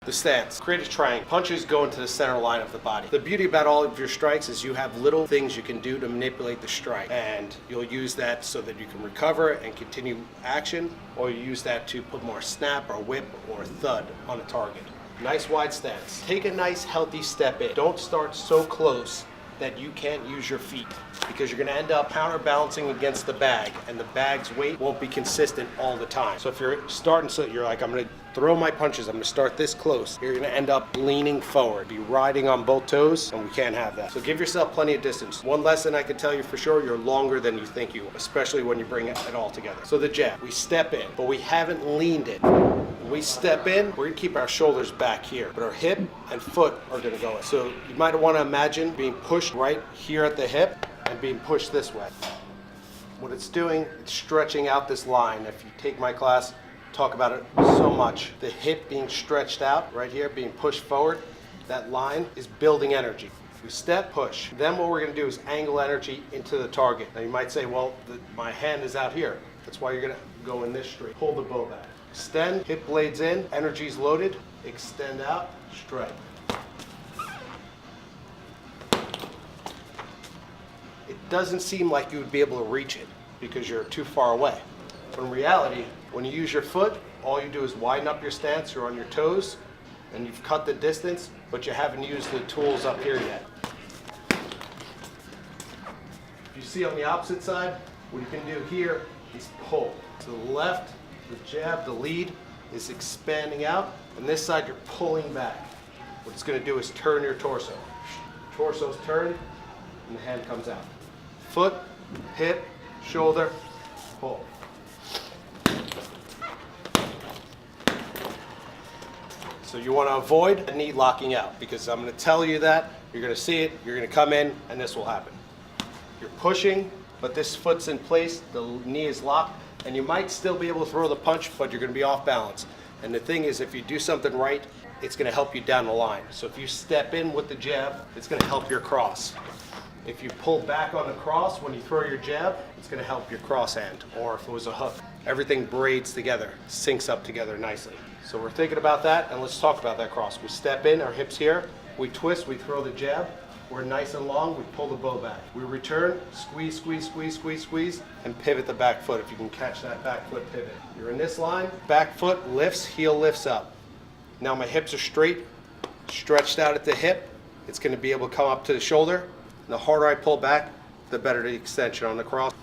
The stance. Create a triangle. Punches go into the center line of the body. The beauty about all of your strikes is you have little things you can do to manipulate the strike, and you'll use that so that you can recover and continue action, or you use that to put more snap or whip or thud on a target. Nice wide stance. Take a nice healthy step in. Don't start so close that you can't use your feet, because you're going to end up counterbalancing against the bag, and the bag's weight won't be consistent all the time. So if you're starting, so you're like, I'm going to throw my punches, I'm going to start this close, you're going to end up leaning forward, be riding on both toes, and we can't have that. So give yourself plenty of distance. One lesson I can tell you for sure, you're longer than you think you are, especially when you bring it all together. So the jab, we step in, but we haven't leaned it. When we step in, we're going to keep our shoulders back here, but our hip and foot are going to go in. So you might want to imagine being pushed right here at the hip and being pushed this way. What it's doing, it's stretching out this line. If you take my class, talk about it so much. The hip being stretched out right here, being pushed forward, that line is building energy. We step, push. Then what we're going to do is angle energy into the target. Now you might say, well, my hand is out here. That's why you're going to go in this straight. Pull the bow back. Extend, hip blades in, energy's loaded, extend out, strike. It doesn't seem like you would be able to reach it because you're too far away. But in reality, when you use your foot, all you do is widen up your stance, you're on your toes, and you've cut the distance, but you haven't used the tools up here yet. If you see on the opposite side, what you can do here is pull. To the left, the jab, the lead is expanding out, and this side you're pulling back. What it's going to do is turn your torso. Torso's turned, and the hand comes out. Foot, hip, shoulder, pull. So you want to avoid the knee locking out, because I'm going to tell you that, you're going to see it, you're going to come in, and this will happen. You're pushing, but this foot's in place, the knee is locked, and you might still be able to throw the punch, but you're going to be off balance. And the thing is, if you do something right, it's going to help you down the line. So if you step in with the jab, it's going to help your cross. If you pull back on the cross when you throw your jab, it's going to help your cross hand. Or if it was a hook, everything braids together, syncs up together nicely. So we're thinking about that, and let's talk about that cross. We step in, our hips here, we twist, we throw the jab, we're nice and long, we pull the bow back. We return, squeeze, squeeze, squeeze, squeeze, squeeze, and pivot the back foot if you can catch that back foot pivot. You're in this line, back foot lifts, heel lifts up. Now my hips are straight, stretched out at the hip. It's going to be able to come up to the shoulder. And the harder I pull back, the better the extension on the cross.